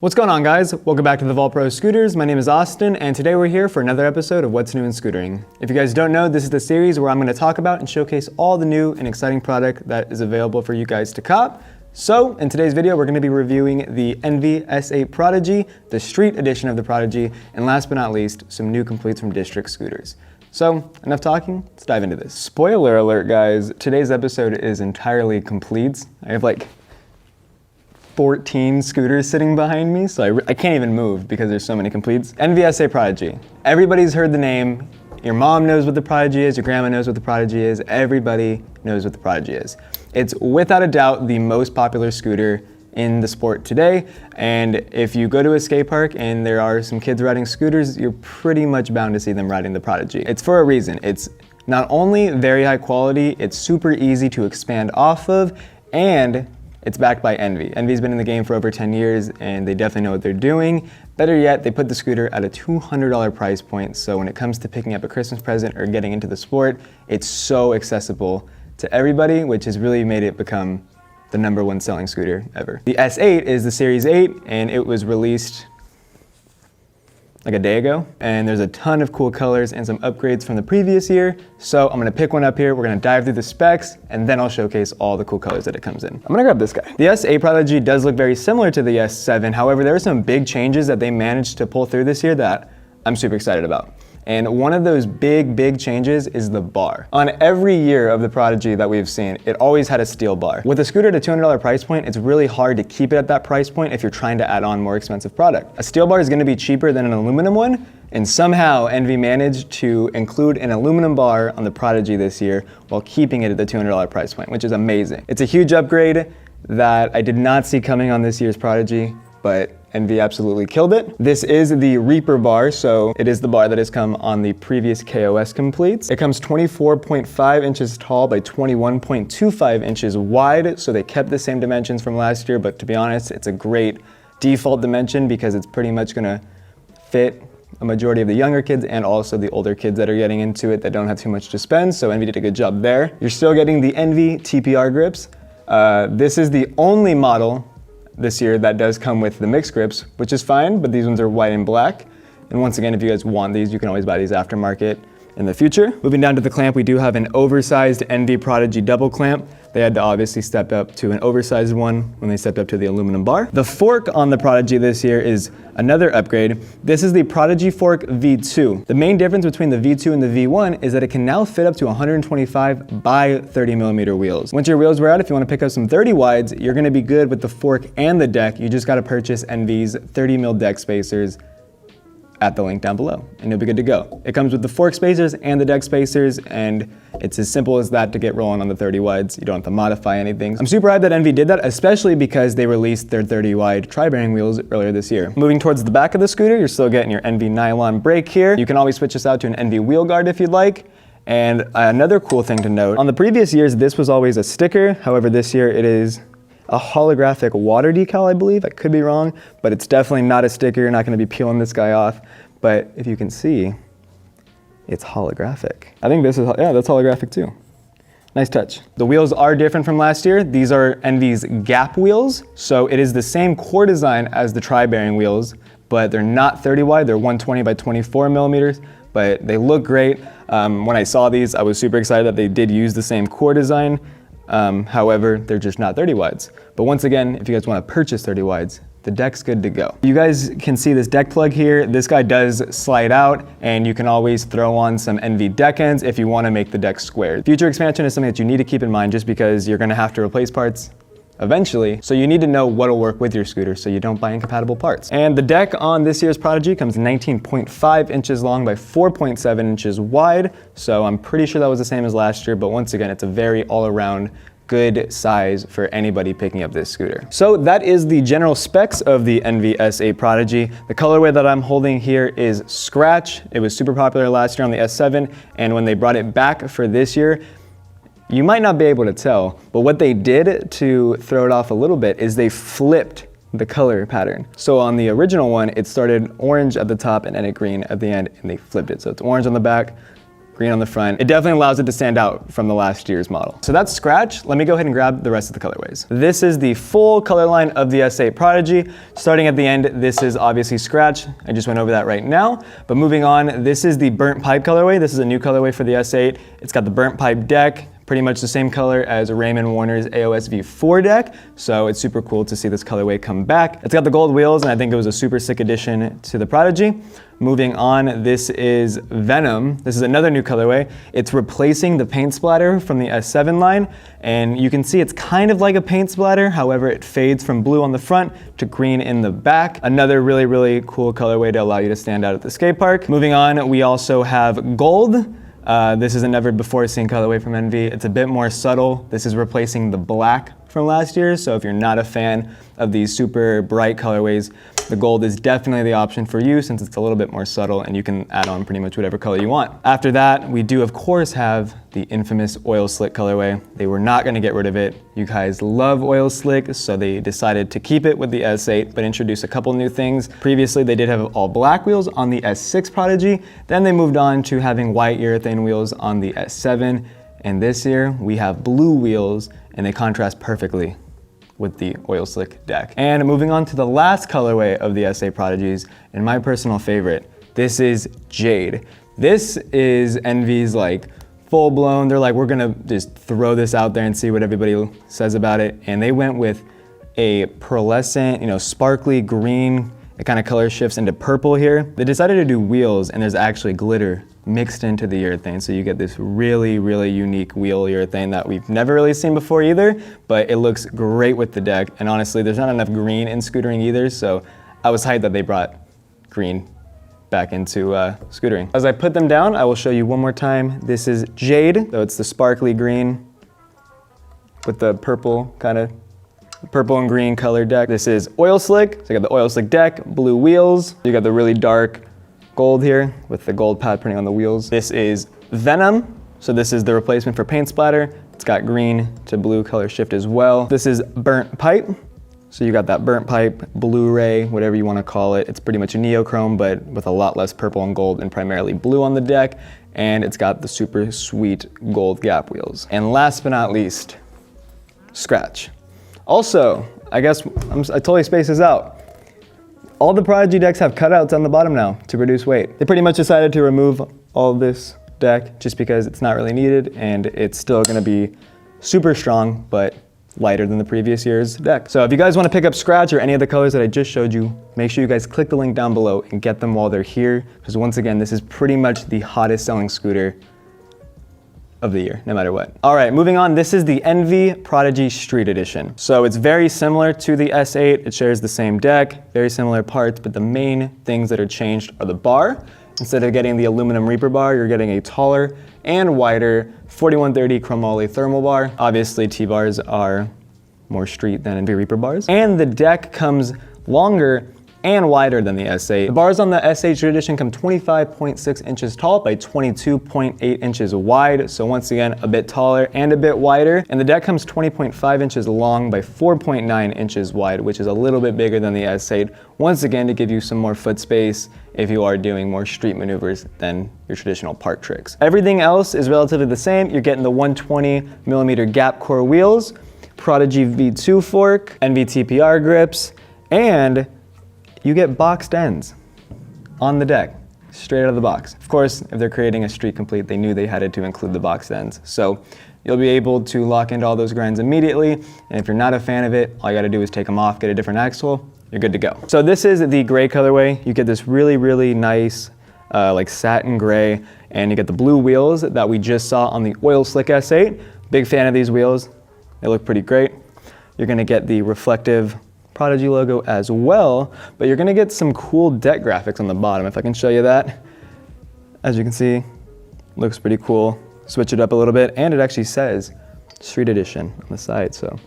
What's going on, guys? Welcome back to TheVaultProScooters. My name is Austin, and today we're here for another episode of What's New in Scootering. If you guys don't know, this is the series where I'm going to talk about and showcase all the new and exciting product that is available for you guys to cop. So, in today's video, we're going to be reviewing the Envy S8 Prodigy, the street edition of the Prodigy, and last but not least, some new completes from District Scooters. So, enough talking, let's dive into this. Spoiler alert, guys, today's episode is entirely completes. I have like 14 scooters sitting behind me, so I can't even move because there's so many completes. Envy S8 Prodigy. Everybody's heard the name. Your mom knows what the Prodigy is, your grandma knows what the Prodigy is, everybody knows what the Prodigy is. It's without a doubt the most popular scooter in the sport today, and if you go to a skate park and there are some kids riding scooters, you're pretty much bound to see them riding the Prodigy. It's for a reason. It's not only very high quality, it's super easy to expand off of, and it's backed by Envy. Envy's been in the game for over 10 years and they definitely know what they're doing. Better yet, they put the scooter at a $200 price point, so when it comes to picking up a Christmas present or getting into the sport, it's so accessible to everybody, which has really made it become the #1 selling scooter ever. The S8 is the Series 8 and it was released like a day ago, and there's a ton of cool colors and some upgrades from the previous year. So I'm gonna pick one up here, we're gonna dive through the specs, and then I'll showcase all the cool colors that it comes in. I'm gonna grab this guy. The S8 Prodigy does look very similar to the S7, however, there are some big changes that they managed to pull through this year that I'm super excited about. And one of those big changes is the bar. On every year of the Prodigy that we've seen, it always had a steel bar. With a scooter at a $200 price point, it's really hard to keep it at that price point if you're trying to add on more expensive product. A steel bar is gonna be cheaper than an aluminum one, and somehow Envy managed to include an aluminum bar on the Prodigy this year while keeping it at the $200 price point, which is amazing. It's a huge upgrade that I did not see coming on this year's Prodigy, but Envy absolutely killed it. This is the Reaper bar, so it is the bar that has come on the previous KOS completes. It comes 24.5 inches tall by 21.25 inches wide, so they kept the same dimensions from last year, but to be honest, it's a great default dimension because it's pretty much gonna fit a majority of the younger kids and also the older kids that are getting into it that don't have too much to spend, so Envy did a good job there. You're still getting the Envy TPR grips. This is the only model this year that does come with the mixed grips, which is fine, but these ones are white and black. And once again, if you guys want these, you can always buy these aftermarket in the future. Moving down to the clamp, we do have an oversized Envy Prodigy double clamp. They had to obviously step up to an oversized one when they stepped up to the aluminum bar. The fork on the Prodigy this year is another upgrade. This is the Prodigy Fork V2. The main difference between the V2 and the V1 is that it can now fit up to 125 by 30 millimeter wheels. Once your wheels wear out, if you want to pick up some 30 wides, you're going to be good with the fork and the deck. You just got to purchase Envy's 30 mil deck spacers at the link down below, and you'll be good to go. It comes with the fork spacers and the deck spacers, and it's as simple as that to get rolling on the 30 wides. You don't have to modify anything. I'm super hyped that Envy did that, especially because they released their 30 wide tri-bearing wheels earlier this year. Moving towards the back of the scooter, you're still getting your Envy nylon brake here. You can always switch this out to an Envy wheel guard if you'd like. And another cool thing to note, on the previous years, this was always a sticker. However, this year it is a holographic water decal, I believe. I could be wrong, but it's definitely not a sticker. You're not gonna be peeling this guy off. But if you can see, it's holographic. I think this is, yeah, that's holographic too. Nice touch. The wheels are different from last year. These are Envy's Gap wheels. So it is the same core design as the tri-bearing wheels, but they're not 30 wide. They're 120 by 24 millimeters, but they look great. When I saw these, I was super excited that they did use the same core design. However, they're just not 30 wides. But once again, if you guys want to purchase 30 wides, the deck's good to go. You guys can see this deck plug here. This guy does slide out, and you can always throw on some Envy deck ends if you want to make the deck square. Future expansion is something that you need to keep in mind just because you're going to have to replace parts eventually, so you need to know what'll work with your scooter so you don't buy incompatible parts. And the deck on this year's Prodigy comes 19.5 inches long by 4.7 inches wide, so I'm pretty sure that was the same as last year, but once again, it's a very all-around good size for anybody picking up this scooter. So that is the general specs of the Envy S8 Prodigy. The colorway that I'm holding here is Scratch. It was super popular last year on the S7, and when they brought it back for this year, you might not be able to tell, but what they did to throw it off a little bit is they flipped the color pattern. So on the original one, it started orange at the top and ended green at the end, and they flipped it. So it's orange on the back, green on the front. It definitely allows it to stand out from the last year's model. So that's scratch. Let me go ahead and grab the rest of the colorways. This is the full color line of the S8 Prodigy. Starting at the end, this is obviously scratch. I just went over that right now. But moving on, this is the burnt pipe colorway. This is a new colorway for the S8. It's got the burnt pipe deck, pretty much the same color as Raymond Warner's AOS V4 deck, so it's super cool to see this colorway come back. It's got the gold wheels, and I think it was a super sick addition to the Prodigy. Moving on, this is Venom. This is another new colorway. It's replacing the paint splatter from the S7 line, and you can see it's kind of like a paint splatter, however it fades from blue on the front to green in the back. Another really, really cool colorway to allow you to stand out at the skate park. Moving on, we also have gold. This is a never before seen colorway from NV. It's a bit more subtle. This is replacing the black from last year, so if you're not a fan of these super bright colorways, the gold is definitely the option for you since it's a little bit more subtle and you can add on pretty much whatever color you want. After that, we do of course have the infamous oil slick colorway. They were not going to get rid of it. You guys love oil slick, so they decided to keep it with the S8 but introduce a couple new things. Previously they did have all black wheels on the S6 Prodigy, then they moved on to having white urethane wheels on the S7, and this year we have blue wheels and they contrast perfectly with the oil slick deck. And moving on to the last colorway of the S8 Prodigies, and my personal favorite, this is Jade. This is NV's like full blown, they're like, we're gonna just throw this out there and see what everybody says about it. And they went with a pearlescent, sparkly green. It kind of color shifts into purple here. They decided to do wheels and there's actually glitter mixed into the urethane. So you get this really, really unique wheel urethane that we've never really seen before either, but it looks great with the deck. And honestly, there's not enough green in Scootering either. So I was hyped that they brought green back into Scootering. As I put them down, I will show you one more time. This is Jade. So it's the sparkly green with the purple purple and green color deck. This is oil slick. So you got the oil slick deck, blue wheels. You got the really dark gold here with the gold pad printing on the wheels. This is Venom. So this is the replacement for paint splatter. It's got green to blue color shift as well. This is burnt pipe. So you got that burnt pipe, Blu-ray, whatever you want to call it. It's pretty much a neochrome, but with a lot less purple and gold and primarily blue on the deck. And it's got the super sweet gold gap wheels. And last but not least, scratch. Also, I guess I totally spaced this out. All the Prodigy decks have cutouts on the bottom now to reduce weight. They pretty much decided to remove all of this deck just because it's not really needed and it's still gonna be super strong, but lighter than the previous year's deck. So if you guys wanna pick up scratch or any of the colors that I just showed you, make sure you guys click the link down below and get them while they're here, because once again, this is pretty much the hottest selling scooter of the year, no matter what. All right, moving on, this is the NV Prodigy Street Edition. So it's very similar to the S8. It shares the same deck, very similar parts, but the main things that are changed are the bar. Instead of getting the aluminum Reaper bar, you're getting a taller and wider 4130 chromoly thermal bar. Obviously, T-bars are more street than NV Reaper bars. And the deck comes longer and wider than the S8. The bars on the S8 Street Edition come 25.6 inches tall by 22.8 inches wide. So once again, a bit taller and a bit wider. And the deck comes 20.5 inches long by 4.9 inches wide, which is a little bit bigger than the S8. Once again, to give you some more foot space if you are doing more street maneuvers than your traditional park tricks. Everything else is relatively the same. You're getting the 120mm gap core wheels, Prodigy V2 fork, NV TPR grips, and you get boxed ends on the deck, straight out of the box. Of course, if they're creating a Street Complete, they knew they had to include the boxed ends. So you'll be able to lock into all those grinds immediately. And if you're not a fan of it, all you gotta do is take them off, get a different axle, you're good to go. So this is the gray colorway. You get this really, really nice like satin gray, and you get the blue wheels that we just saw on the Oil Slick S8. Big fan of these wheels. They look pretty great. You're gonna get the reflective Prodigy logo as well, but you're gonna get some cool deck graphics on the bottom. If I can show you that. As you can see, looks pretty cool. Switch it up a little bit, and it actually says Street Edition on the side, so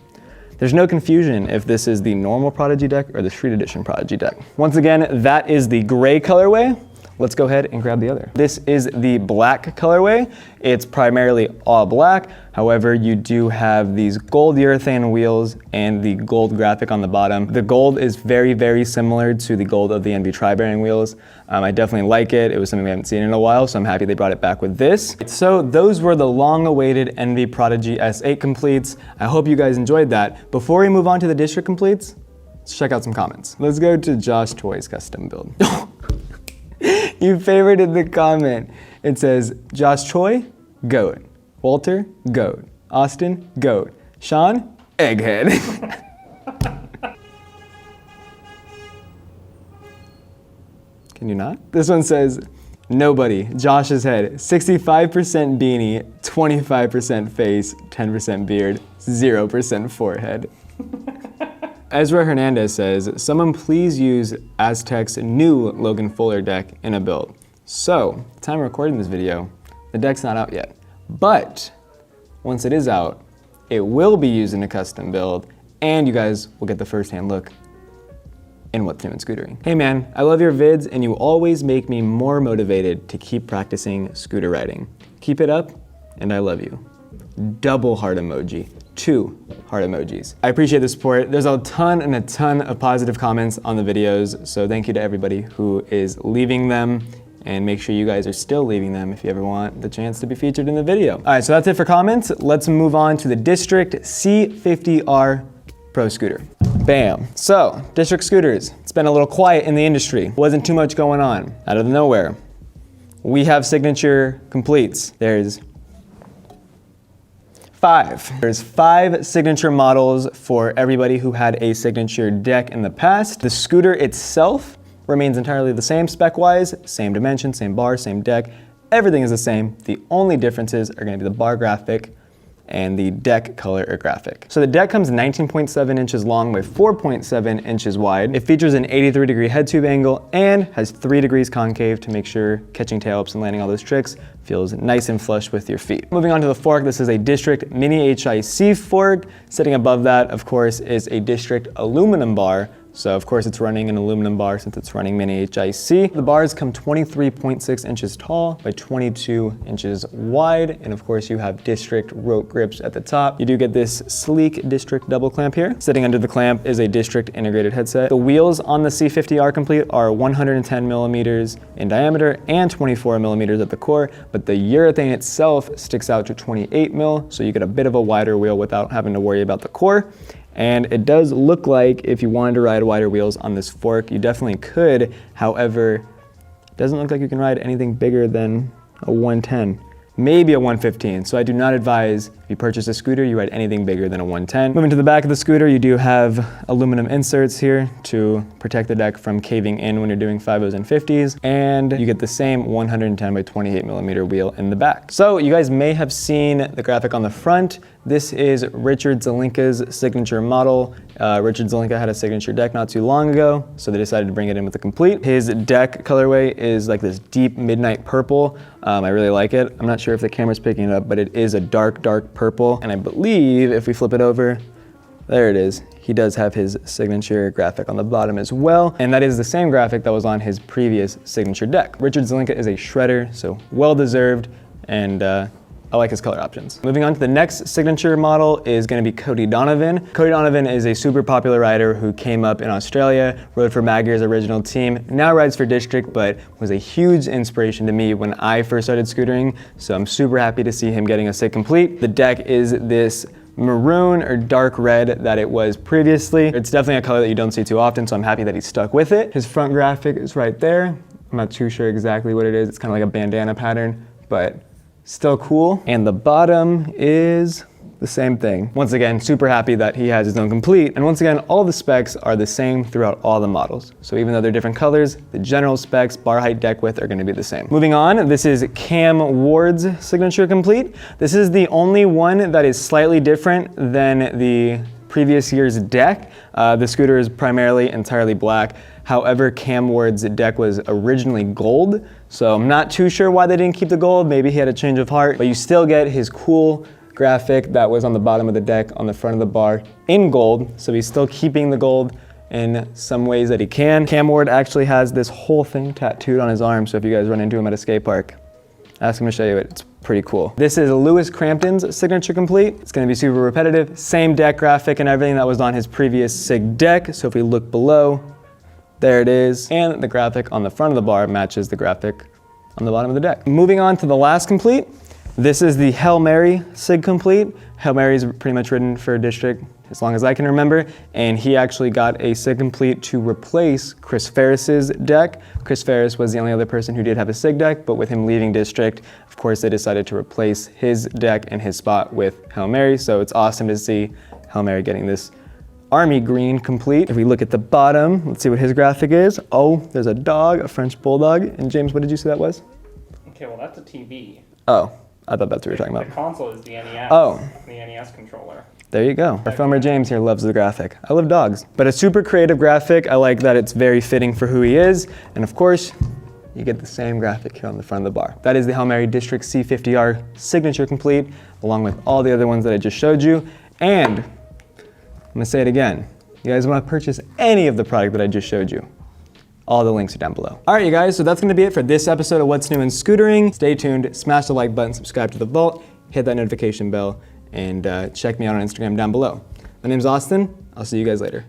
there's no confusion if this is the normal Prodigy deck or the Street Edition Prodigy deck. Once again, that is the gray colorway. let's go ahead and grab the other. This is the black colorway. It's primarily all black. However, you do have these gold urethane wheels and the gold graphic on the bottom. The gold is very, very similar to the gold of the NV tri-bearing wheels. I definitely like it. It was something we haven't seen in a while, so I'm happy they brought it back with this. So those were the long-awaited NV Prodigy S8 completes. I hope you guys enjoyed that. Before we move on to the District completes, let's check out some comments. Let's go to Josh Choi's custom build. You favorited the comment. It says, Josh Choi, GOAT. Walter, GOAT. Austin, GOAT. Sean, Egghead. Can you not? This one says, nobody, Josh's head, 65% beanie, 25% face, 10% beard, 0% forehead. Ezra Hernandez says, someone please use Aztec's new Logan Fuller deck in a build. So, the time of recording this video, the deck's not out yet. But, once it is out, it will be used in a custom build, and you guys will get the first-hand look in what's new in scootering. Hey man, I love your vids, and you always make me more motivated to keep practicing scooter riding. Keep it up, and I love you. Double heart emoji. 2 heart emojis. I appreciate the support. There's a ton of positive comments on the videos, so thank you to everybody who is leaving them, and make sure you guys are still leaving them if you ever want the chance to be featured in the video. All right, so that's it for comments. Let's move on to the District C50R Pro Scooter. Bam. So, District scooters. It's been a little quiet in the industry. Wasn't too much going on. Out of nowhere, we have signature completes. There's 5. There's 5 signature models for everybody who had a signature deck in the past. The scooter itself remains entirely the same spec-wise, same dimension, same bar, same deck. Everything is the same. The only differences are going to be the bar graphic and the deck color or graphic. So the deck comes 19.7 inches long by 4.7 inches wide. It features an 83-degree head tube angle and has 3 degrees concave to make sure catching tail-ups and landing all those tricks feels nice and flush with your feet. Moving on to the fork, this is a District Mini HIC fork. Sitting above that, of course, is a District aluminum bar. So of course it's running an aluminum bar since it's running Mini HIC. The bars come 23.6 inches tall by 22 inches wide. And of course you have District rope grips at the top. You do get this sleek District double clamp here. Sitting under the clamp is a District integrated headset. The wheels on the C50R Complete are 110 millimeters in diameter and 24 millimeters at the core, but the urethane itself sticks out to 28 mil, so you get a bit of a wider wheel without having to worry about the core. And it does look like if you wanted to ride wider wheels on this fork, you definitely could. However, it doesn't look like you can ride anything bigger than a 110, maybe a 115. So I do not advise if you purchase a scooter, you ride anything bigger than a 110. Moving to the back of the scooter, you do have aluminum inserts here to protect the deck from caving in when you're doing 50s and 50s. And you get the same 110 by 28 millimeter wheel in the back. So you guys may have seen the graphic on the front. This is Richard Zelinka's signature model. Richard Zelinka had a signature deck not too long ago, so they decided to bring it in with the complete. His deck colorway is like this deep midnight purple. I really like it. I'm not sure if the camera's picking it up, but it is a dark purple. And I believe if we flip it over, there it is. He does have his signature graphic on the bottom as well. And that is the same graphic that was on his previous signature deck. Richard Zelinka is a shredder, so well-deserved, and I like his color options. Moving on to the next signature model is gonna be Cody Donovan. Cody Donovan is a super popular rider who came up in Australia, rode for Maggear's original team, now rides for District, but was a huge inspiration to me when I first started scootering. So I'm super happy to see him getting a SIG complete. The deck is this maroon or dark red that it was previously. It's definitely a color that you don't see too often, so I'm happy that he stuck with it. His front graphic is right there. I'm not too sure exactly what it is. It's kind of like a bandana pattern, but still cool. And the bottom is the same thing. Once again, super happy that he has his own complete. And once again, all the specs are the same throughout all the models. So even though they're different colors, the general specs, bar height, deck width are gonna be the same. Moving on, this is Cam Ward's signature complete. This is the only one that is slightly different than the previous year's deck. The scooter is primarily entirely black. However, Cam Ward's deck was originally gold, so I'm not too sure why they didn't keep the gold. Maybe he had a change of heart, but you still get his cool graphic that was on the bottom of the deck on the front of the bar in gold, so he's still keeping the gold in some ways that he can. Cam Ward actually has this whole thing tattooed on his arm, so if you guys run into him at a skate park, ask him to show you it. It's pretty cool. This is Lewis Crampton's signature complete. It's gonna be super repetitive. Same deck graphic and everything that was on his previous SIG deck. So if we look below, there it is. And the graphic on the front of the bar matches the graphic on the bottom of the deck. Moving on to the last complete. This is the Hail Mary SIG complete. Hail Mary is pretty much written for District as long as I can remember, and he actually got a SIG complete to replace Chris Ferris's deck. Chris Ferris was the only other person who did have a SIG deck, but with him leaving District, of course they decided to replace his deck and his spot with Hail Mary, so it's awesome to see Hail Mary getting this army green complete. If we look at the bottom, let's see what his graphic is. Oh, there's a dog, a French bulldog, and James, what did you say that was? Okay, well that's a TV. Oh, I thought that's what you were talking about. The console is the NES. Oh. The NES controller. There you go. Our filmer James here loves the graphic. I love dogs. But a super creative graphic. I like that it's very fitting for who he is. And of course, you get the same graphic here on the front of the bar. That is the Hail Mary District C50R signature complete, along with all the other ones that I just showed you. And I'm gonna say it again. You guys wanna purchase any of the product that I just showed you, all the links are down below. All right, you guys, so that's gonna be it for this episode of What's New in Scootering. Stay tuned, smash the like button, subscribe to The Vault, hit that notification bell, and check me out on Instagram down below. My name's Austin. I'll see you guys later.